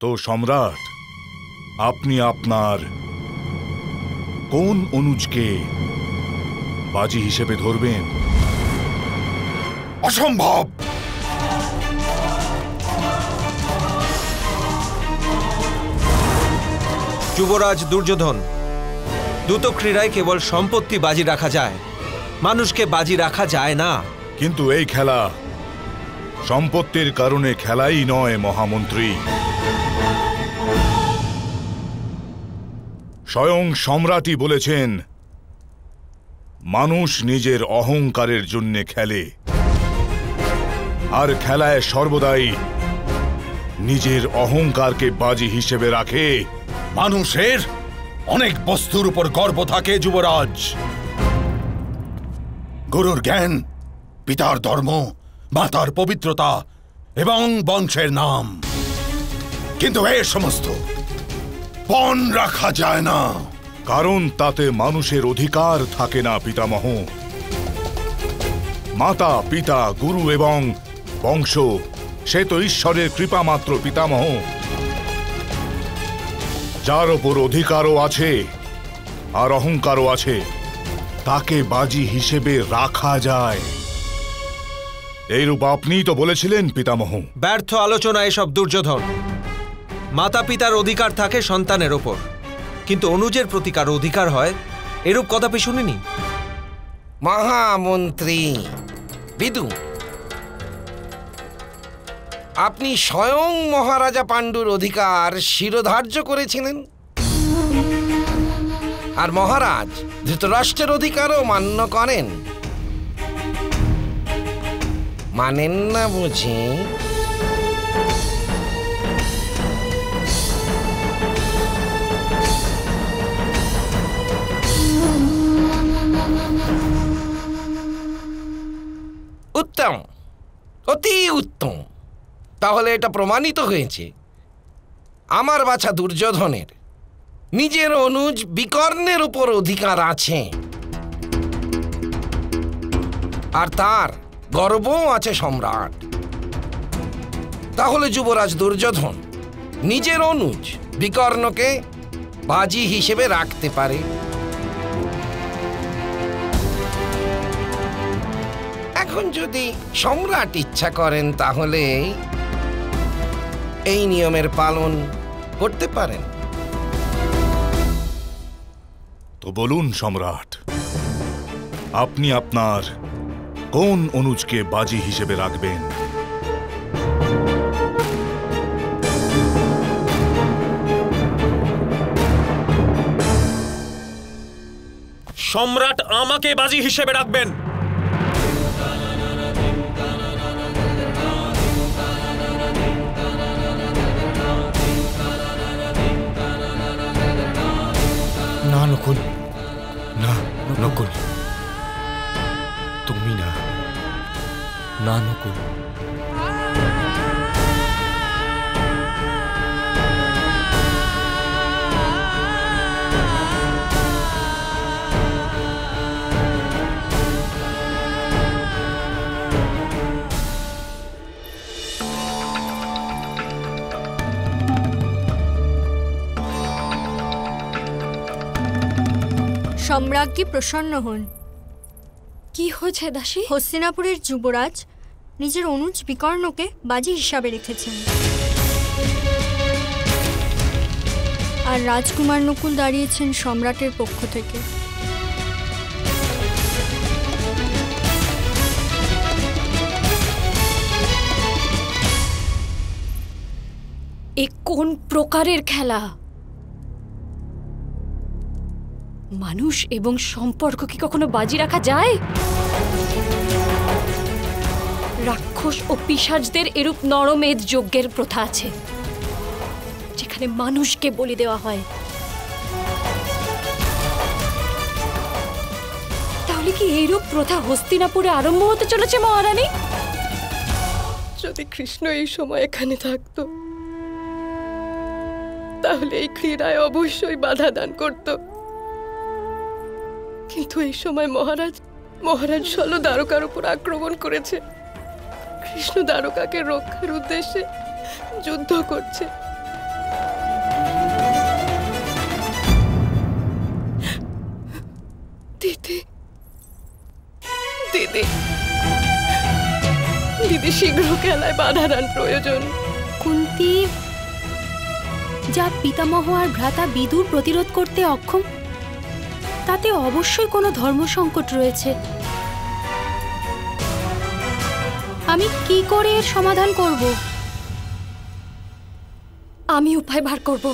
তো সম্রাট, আপনি আপনার কোন অনুজকে বাজি হিসেবে ধরবেন? অসম্ভব! যুবরাজ দুর্যোধন, দ্রুত ক্রীড়ায় কেবল সম্পত্তি বাজি রাখা যায়, মানুষকে বাজি রাখা যায় না। কিন্তু এই খেলা সম্পত্তির কারণে খেলাই নয় মহামন্ত্রী। স্বয়ং সম্রাটই বলেছেন, মানুষ নিজের অহংকারের জন্য খেলে, আর খেলায় সর্বদাই নিজের অহংকারকে বাজি হিসেবে রাখে। মানুষের অনেক বস্তুর উপর গর্ব থাকে যুবরাজ। গুরুর জ্ঞান, পিতার ধর্ম, মাতার পবিত্রতা এবং বংশের নাম, কিন্তু এ সমস্ত পণ রাখা যায় না, কারণ তাতে মানুষের অধিকার থাকে না পিতামহ। মাতা, পিতা, গুরু এবং বংশ সে তো ঈশ্বরের কৃপা মাত্র পিতামহ। যার ওপর অধিকারও আছে আর অহংকারও আছে, তাকে বাজি হিসেবে রাখা যায়। এইরূপ আপনিই তো বলেছিলেন পিতামহ। ব্যর্থ আলোচনা এসব দুর্যোধন। মাতা পিতার অধিকার থাকে সন্তানের ওপর, কিন্তু অনুজের প্রতি কারো অধিকার হয় এরূপ কদাপি শুনিনি। মহামন্ত্রী বিদু, আপনি স্বয়ং মহারাজা পাণ্ডুর অধিকার শিরোধার্য করেছিলেন, আর মহারাজ ধৃতরাষ্ট্রের অধিকারও মান্য করেন। মানেন না বুঝি? উত্তম, অতি উত্তম। তাহলে এটা প্রমাণিত হয়েছে আমার বাছা দুর্যোধনের নিজের অনুজ বিকর্ণের উপর অধিকার আছে, আর তার গর্বও আছে সম্রাট। তাহলে যুবরাজ দুর্যোধন নিজের অনুজ বিকর্ণকে বাজি হিসেবে রাখতে পারে। এখন যদি সম্রাট ইচ্ছা করেন তাহলে এই নিয়মের পালন করতে পারেন। তো বলুন সম্রাট, আপনি আপনার কোন অনুজকে বাজি হিসেবে রাখবেন? সম্রাট আমাকে বাজি হিসেবে রাখবেন। না নকুল, না নকুল, তুমি না, না নকুল। সম্রাজ্ঞী প্রসন্ন হন। কি হয়েছে দাসী? হস্তিনাপুরের যুবরাজ নিজের অনুজ বিকর্ণকে বাজি হিসাবে রেখেছেন, আর রাজকুমার নকুল দাঁড়িয়েছেন সম্রাটের পক্ষ থেকে। এ কোন প্রকারের খেলা? মানুষ এবং সম্পর্ক কি কখনো বাজি রাখা যায়? রাক্ষস ও পিশাচদের এরূপ নরমেধ যজ্ঞের প্রথা আছে, যেখানে মানুষকে বলি দেওয়া হয়। তাহলে কি এইরূপ প্রথা হস্তিনাপুরে আরম্ভ হতে চলেছে মহারানী? যদি কৃষ্ণ এই সময় এখানে থাকতো তাহলে এই ক্রীড়ায় অবশ্যই বাধা দান করত, কিন্তু এই সময় মহারাজ শল্য দ্বারকার উপর আক্রমণ করেছে। কৃষ্ণ দ্বারকাকে রক্ষার উদ্দেশ্যে যুদ্ধ করছে। অতি শীঘ্র খেলায় বাধা দান প্রয়োজন। কুন্তী যা পিতামহ আর ভ্রাতা বিদুর প্রতিরোধ করতে অক্ষম, তাতে অবশ্যই কোনো ধর্ম সংকট রয়েছে। আমি কি করে এর সমাধান করব? আমি উপায় বার করব।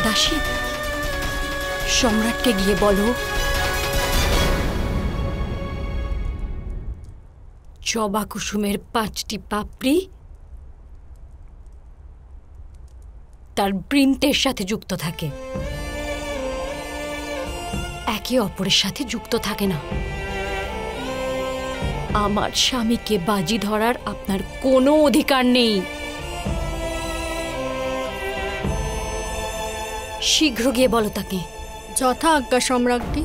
দাসী, সম্রাটকে গিয়ে বলো জবা কুসুমের 5টি পাপড়ি তার বৃন্তের সাথে যুক্ত থাকে, একে অপরের সাথে যুক্ত থাকে না। আমার স্বামীকে বাজি ধরার আপনার কোনো অধিকার নেই। শীঘ্র গিয়ে বলো তাকে। যথা আজ্ঞা সম্রাজ্ঞী।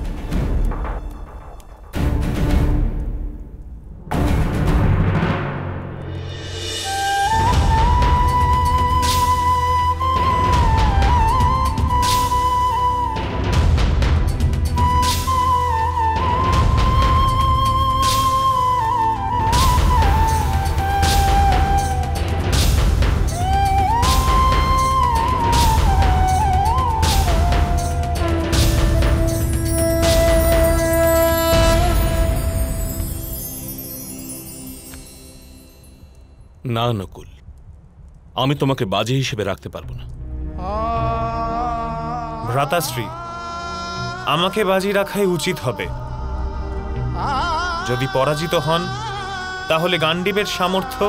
না নকুল, আমি তোমাকে বাজি হিসেবে রাখতে পারবো না। ভ্রাতাশ্রী, আমাকে বাজি রাখাই উচিত হবে। যদি পরাজিত হন তাহলে গান্ডীবের সামর্থ্য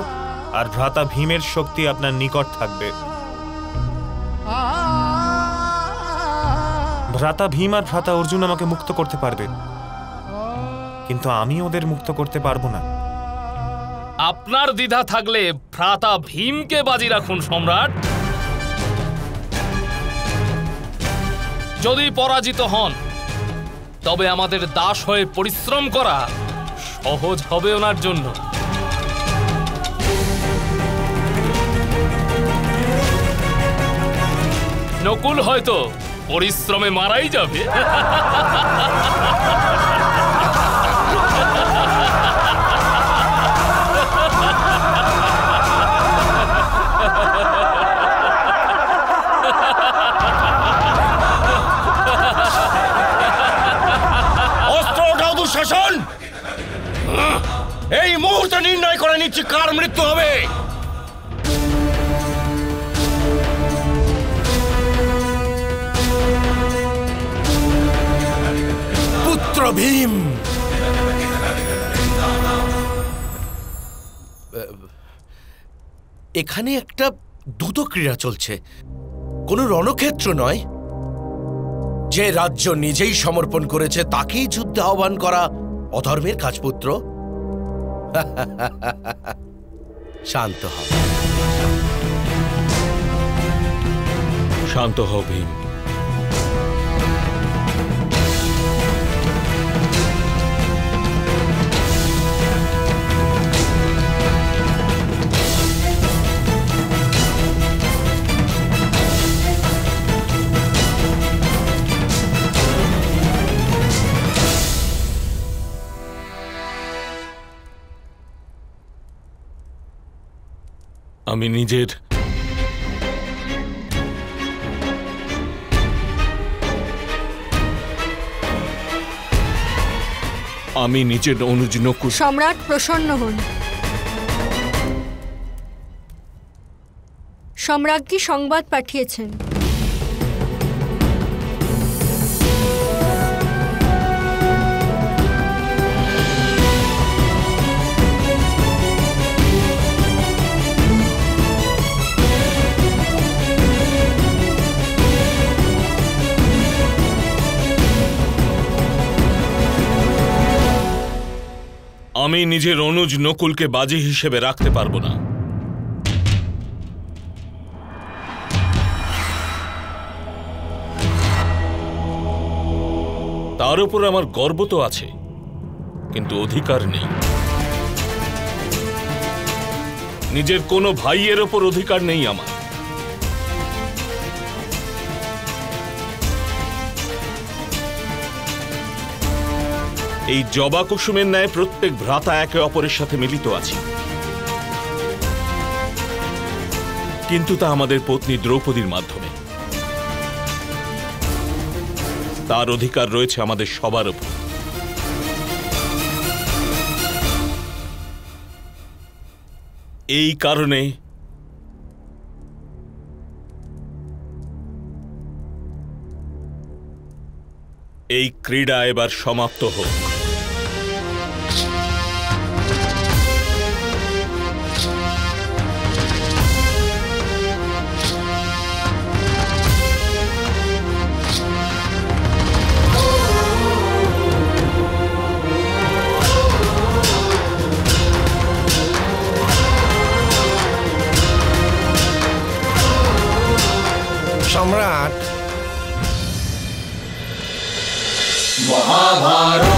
আর ভ্রাতা ভীমের শক্তি আপনার নিকট থাকবে। ভ্রাতা ভীম আর ভ্রাতা অর্জুন আমাকে মুক্ত করতে পারবে, কিন্তু আমি ওদের মুক্ত করতে পারবো না। আপনার দ্বিধা থাকলে ভ্রাতা ভীমকে বাজি রাখুন সম্রাট। যদি পরাজিত হন তবে আমাদের দাস হয়ে পরিশ্রম করা সহজ হবে ওনার জন্য। নকুল হয়তো পরিশ্রমে মারাই যাবে। শাসন এই মুহূর্তে নির্ণয় করে নিচ্ছি কার মৃত্যু হবে। পুত্র ভীম। এখানে একটা দ্রুত ক্রীড়া চলছে, কোনো রণক্ষেত্র নয়। যে রাজ্য নিজেই সমর্পণ করেছে তাকেই যুদ্ধে আহ্বান করা অধর্মের কাজ পুত্র। শান্ত হও, শান্ত হও ভীম। আমি নিজের অনুজ নকুল। সম্রাট প্রসন্ন হন। সম্রাজ্ঞী সংবাদ পাঠিয়েছেন। আমি নিজের অনুজ নকুলকে বাজি হিসেবে রাখতে পারবো না। তার উপর আমার গর্ব তো আছে, কিন্তু অধিকার নেই। নিজের কোনো ভাইয়ের ওপর অধিকার নেই আমার। এই জবা কুসুমের ন্যায় প্রত্যেক ভ্রাতা একে অপরের সাথে মিলিত আছে, কিন্তু তা আমাদের পত্নী দ্রৌপদীর মাধ্যমে। তার অধিকার রয়েছে আমাদের সবার উপর। এই কারণে এই ক্রীড়া এবার সমাপ্ত হোক। সম্রাট, মহাভারত।